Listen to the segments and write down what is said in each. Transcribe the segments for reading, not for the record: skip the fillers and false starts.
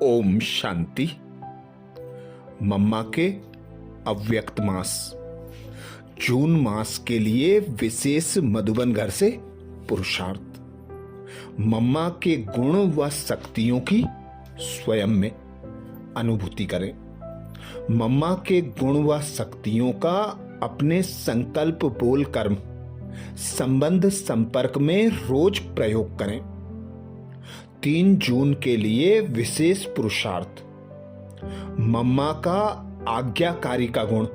ओम शांति। मम्मा के अव्यक्त मास जून मास के लिए विशेष मधुबन घर से पुरुषार्थ। मम्मा के गुण व शक्तियों की स्वयं में अनुभूति करें। मम्मा के गुण व शक्तियों का अपने संकल्प बोल कर्म संबंध संपर्क में रोज प्रयोग करें। 3 जून के लिए विशेष पुरुषार्थ। मम्मा का आज्ञाकारी का गुण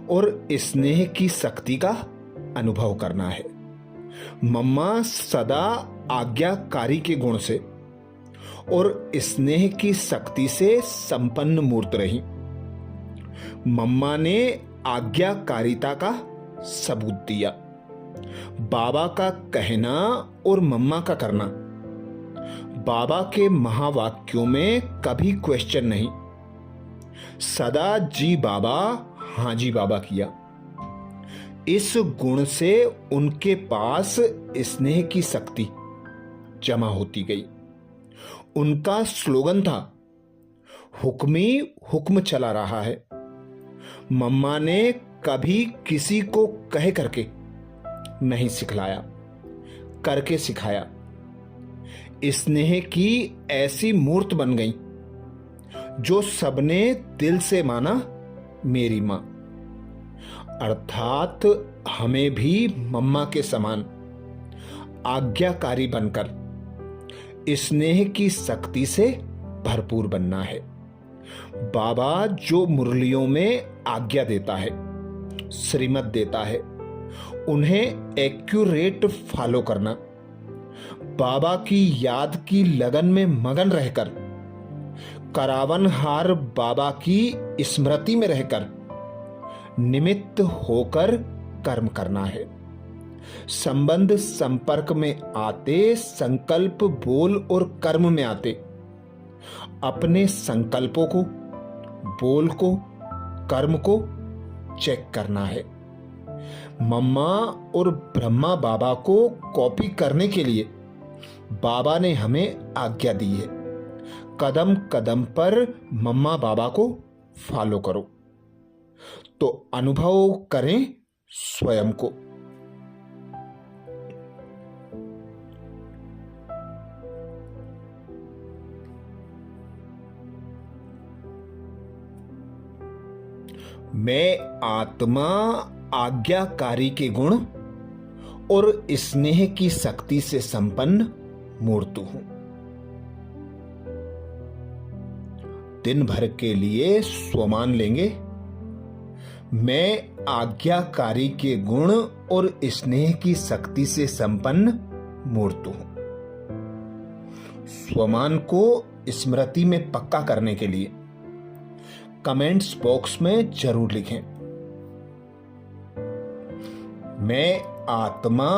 और स्नेह की शक्ति का अनुभव करना है। मम्मा सदा आज्ञाकारी के गुण से और स्नेह की शक्ति से संपन्न मूर्त रही। मम्मा ने आज्ञाकारिता का सबूत दिया। बाबा का कहना और मम्मा का करना। बाबा के महावाक्यों में कभी क्वेश्चन नहीं, सदा जी बाबा हाँ जी बाबा किया। इस गुण से उनके पास स्नेह की शक्ति जमा होती गई। उनका स्लोगन था, हुक्मी हुक्म चला रहा है। मम्मा ने कभी किसी को कह करके नहीं सिखलाया, करके सिखाया। स्नेह की ऐसी मूर्त बन गई जो सबने दिल से माना मेरी मां। अर्थात हमें भी मम्मा के समान आज्ञाकारी बनकर स्नेह की शक्ति से भरपूर बनना है। बाबा जो मुरलियों में आज्ञा देता है, श्रीमत देता है, उन्हें एक्यूरेट फॉलो करना। बाबा की याद की लगन में मगन रहकर, करावनहार बाबा की स्मृति में रहकर निमित्त होकर कर्म करना है। संबंध संपर्क में आते, संकल्प बोल और कर्म में आते, अपने संकल्पों को, बोल को, कर्म को चेक करना है। मम्मा और ब्रह्मा बाबा को कॉपी करने के लिए बाबा ने हमें आज्ञा दी है। कदम कदम पर मम्मा बाबा को फॉलो करो तो अनुभव करें स्वयं को। मैं आत्मा आज्ञाकारी के गुण और स्नेह की शक्ति से संपन्न मूर्त हूं। दिन भर के लिए स्वमान लेंगे। मैं आज्ञाकारी के गुण और स्नेह की शक्ति से संपन्न मूर्त हूं। स्वमान को स्मृति में पक्का करने के लिए कमेंट्स बॉक्स में जरूर लिखें। मैं आत्मा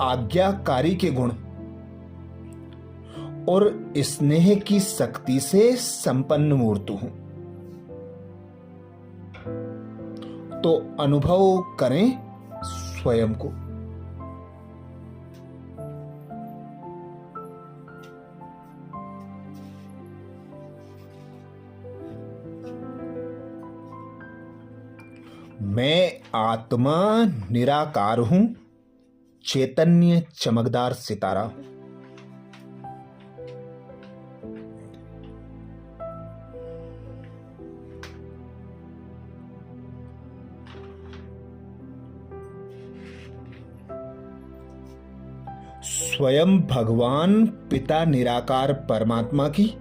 आज्ञाकारी के गुण और स्नेह की शक्ति से संपन्न मूर्त हूं तो अनुभव करें स्वयं को। मैं आत्मा निराकार हूं, चैतन्य चमकदार सितारा हूं। स्वयं भगवान पिता निराकार परमात्मा की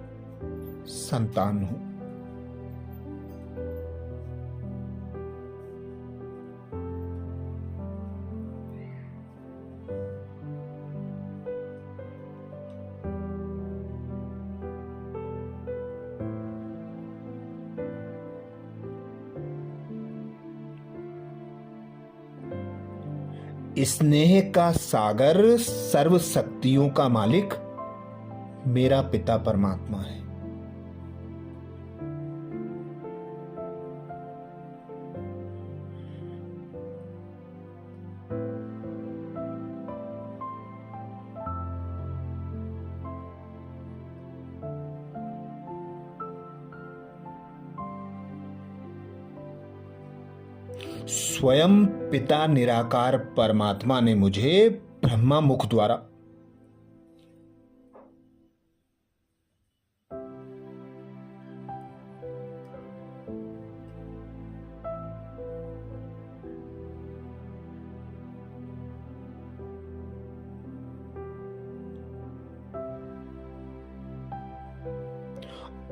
संतान हूं। स्नेह का सागर, सर्व शक्तियों का मालिक मेरा पिता परमात्मा है। स्वयं पिता निराकार परमात्मा ने मुझे ब्रह्मा मुख द्वारा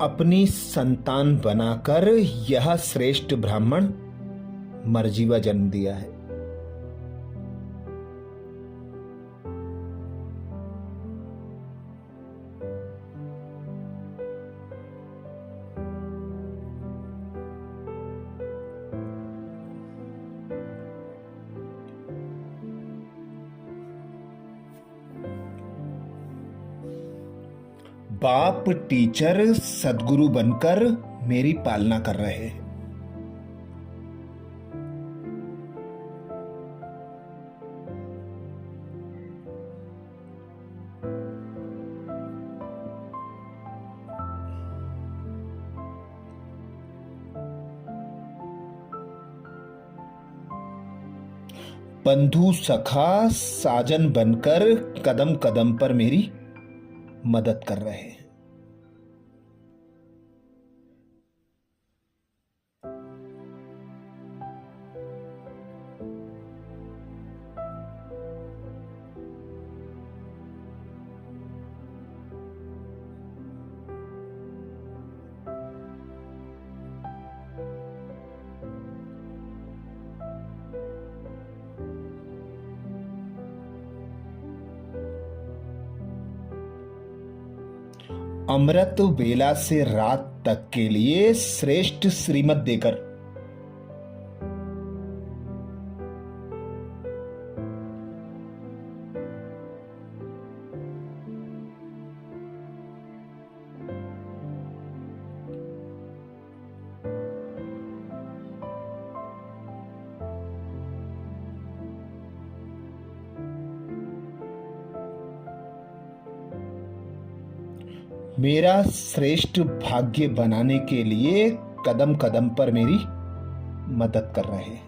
अपनी संतान बनाकर यह श्रेष्ठ ब्राह्मण मरजीवा जन्म दिया है। बाप टीचर सदगुरु बनकर मेरी पालना कर रहे हैं। बंधु सखा साजन बनकर कदम कदम पर मेरी मदद कर रहे हैं। अमृत वेला से रात तक के लिए श्रेष्ठ श्रीमत देकर मेरा श्रेष्ठ भाग्य बनाने के लिए कदम कदम पर मेरी मदद कर रहे हैं।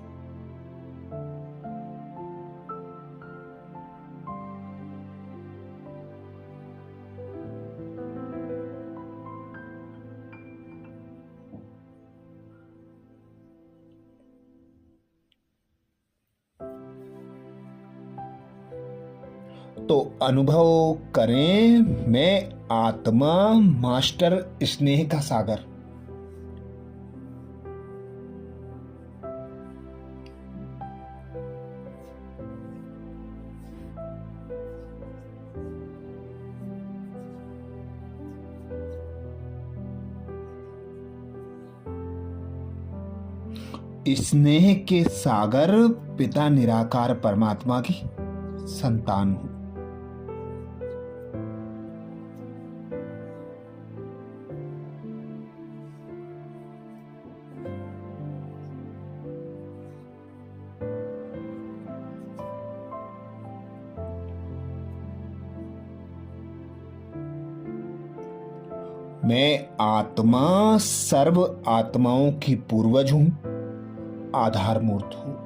तो अनुभव करें, मैं आत्मा मास्टर स्नेह का सागर। स्नेह के सागर पिता निराकार परमात्मा की संतान हूं। मैं आत्मा सर्व आत्माओं की पूर्वज हूं, आधार मूर्त हूं।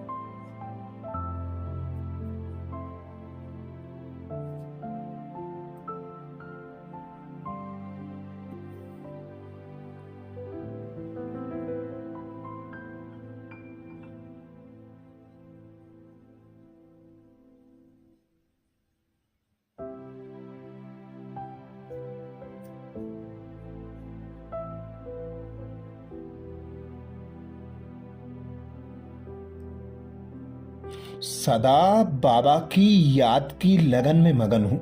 सदा बाबा की याद की लगन में मगन हूं।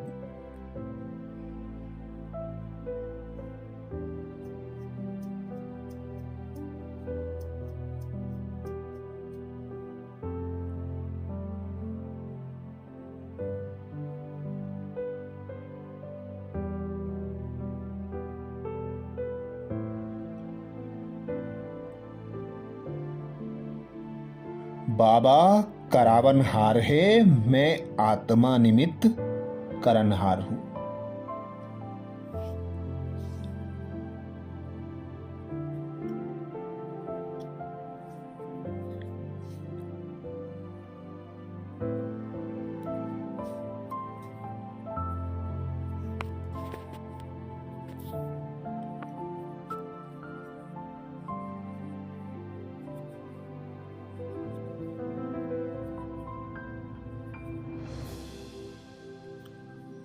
बाबा करावनहार है, मैं आत्मा निमित्त करनहार हूं।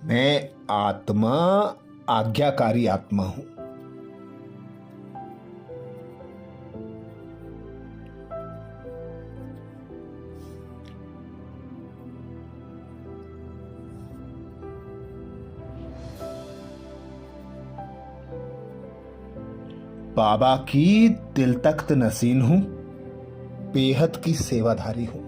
मैं आत्मा आज्ञाकारी आत्मा हूं। बाबा की दिल तख्त नसीन हूं, बेहद की सेवाधारी हूं।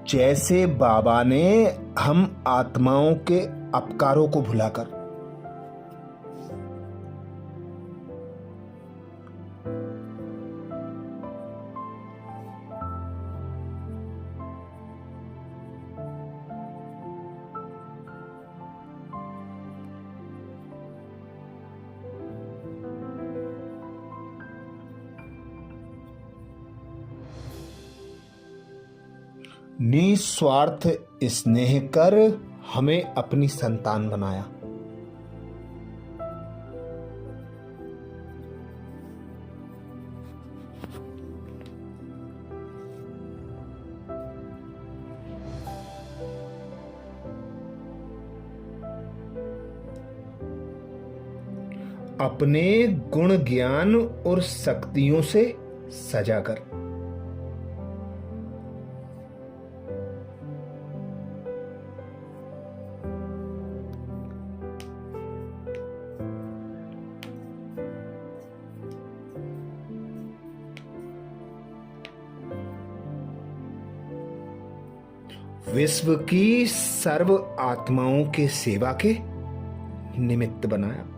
जैसे बाबा ने हम आत्माओं के अपकारों को भुलाकर निस्वार्थ स्नेह कर हमें अपनी संतान बनाया। अपने गुण ज्ञान और शक्तियों से सजाकर विश्व की सर्व आत्माओं के सेवा के निमित्त बनाया।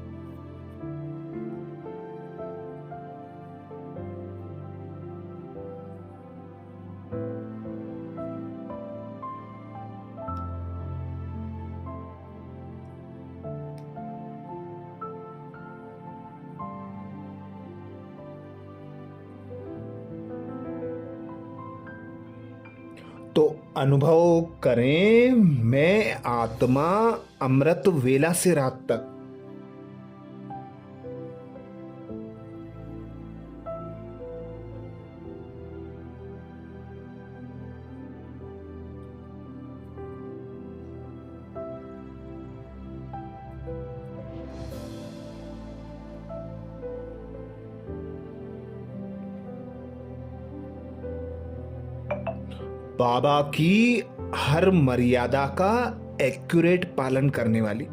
तो अनुभव करें, मैं आत्मा अमृत वेला से रात तक बाबा की हर मर्यादा का एक्यूरेट पालन करने वाली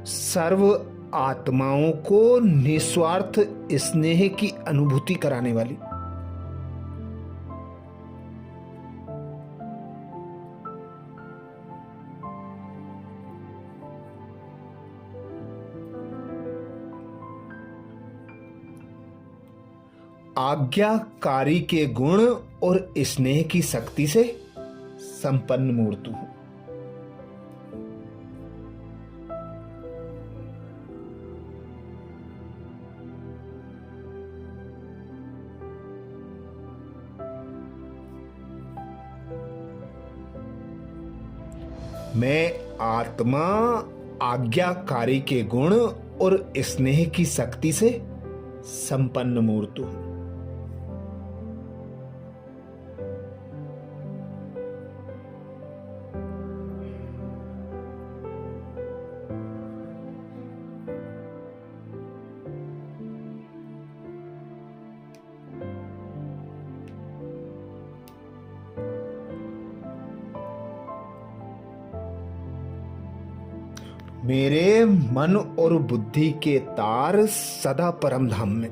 सर्व आत्माओं को निस्वार्थ स्नेह की अनुभूति कराने वाली आज्ञाकारी के गुण और स्नेह की शक्ति से संपन्न मूर्ति हूं। मैं आत्मा आज्ञाकारी के गुण और स्नेह की शक्ति से संपन्न मूर्त हूं। मेरे मन और बुद्धि के तार सदा परम धाम में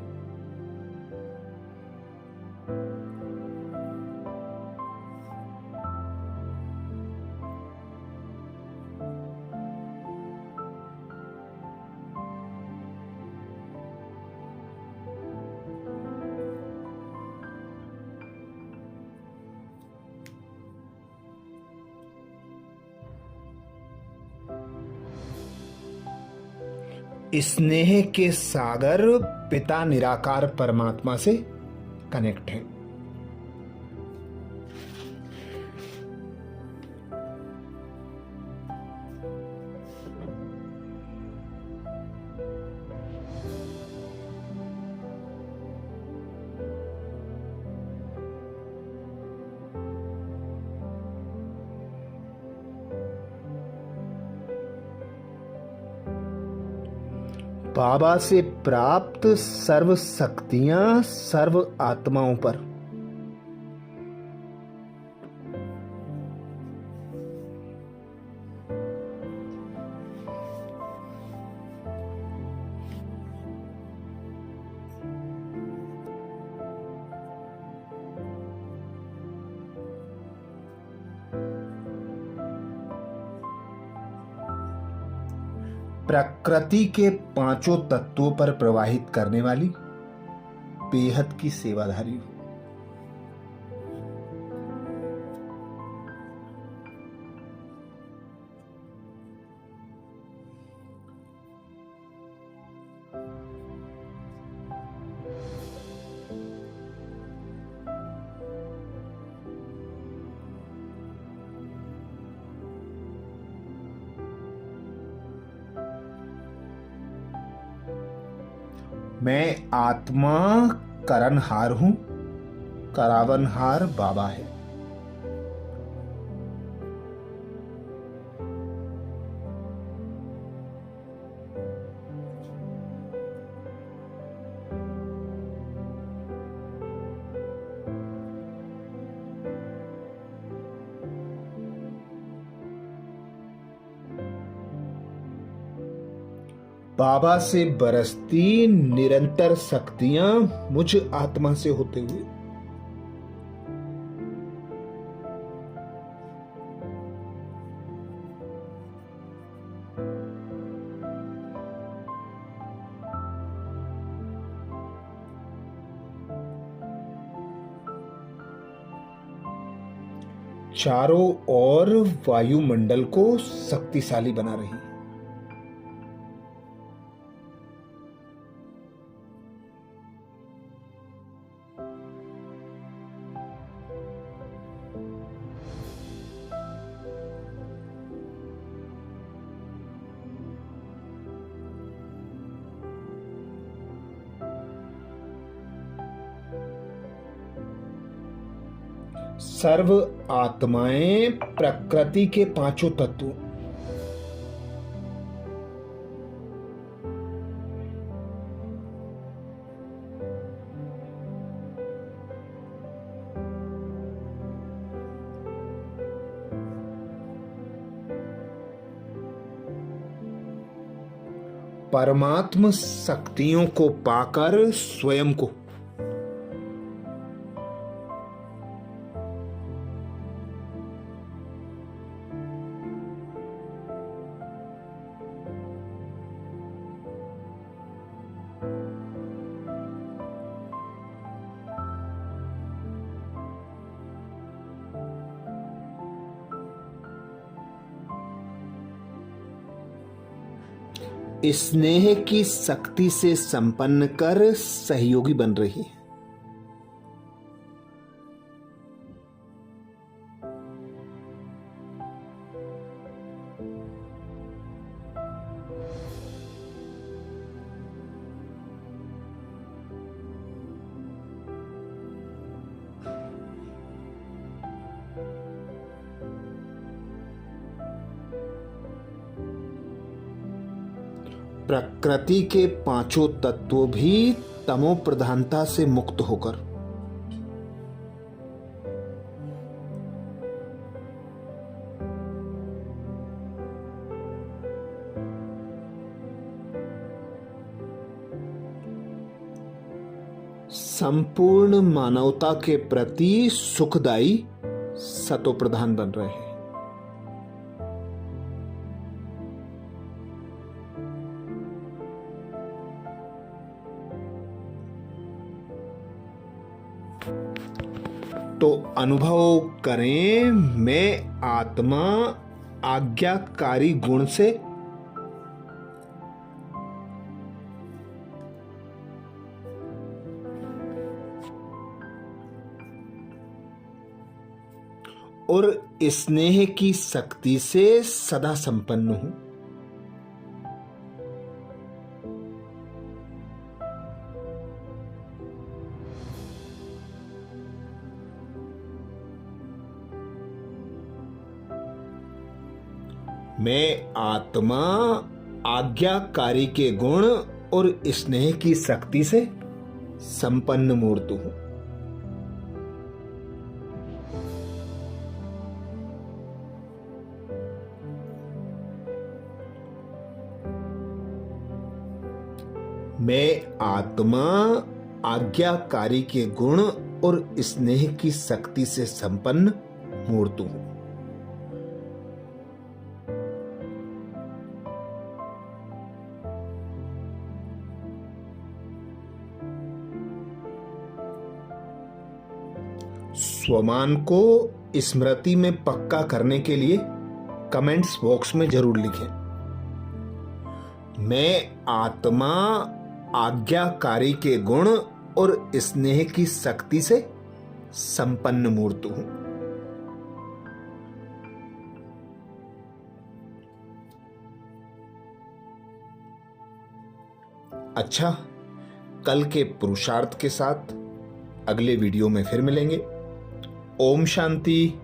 स्नेह के सागर पिता निराकार परमात्मा से कनेक्ट है। बाबा से प्राप्त सर्व शक्तियां सर्व आत्माओं पर प्रकृति के पांचों तत्वों पर प्रवाहित करने वाली बेहद की सेवाधारी हो। मैं आत्मा करनहार हूं, करावनहार बाबा है। बाबा से बरसती निरंतर शक्तियां मुझ आत्मा से होते हुए चारों ओर वायुमंडल को शक्तिशाली बना रही है। सर्व आत्माएं प्रकृति के पांचों तत्वों परमात्म शक्तियों को पाकर स्वयं को स्नेह की शक्ति से संपन्न कर सहयोगी बन रही है। प्रकृति के पांचों तत्व भी तमो प्रधानता से मुक्त होकर संपूर्ण मानवता के प्रति सुखदायी सतो प्रधान बन रहे हैं। तो अनुभव करें, मैं आत्मा आज्ञाकारी गुण से और स्नेह की शक्ति से सदा संपन्न हूं। मैं आत्मा आज्ञाकारी के गुण और स्नेह की शक्ति से संपन्न मूर्त हूं। मैं आत्मा आज्ञाकारी के गुण और स्नेह की शक्ति से संपन्न मूर्त हूं। स्वमान को स्मृति में पक्का करने के लिए कमेंट्स बॉक्स में जरूर लिखें। मैं आत्मा आज्ञाकारी के गुण और स्नेह की शक्ति से संपन्न मूर्त हूं। अच्छा, कल के पुरुषार्थ के साथ अगले वीडियो में फिर मिलेंगे। ओम शांति।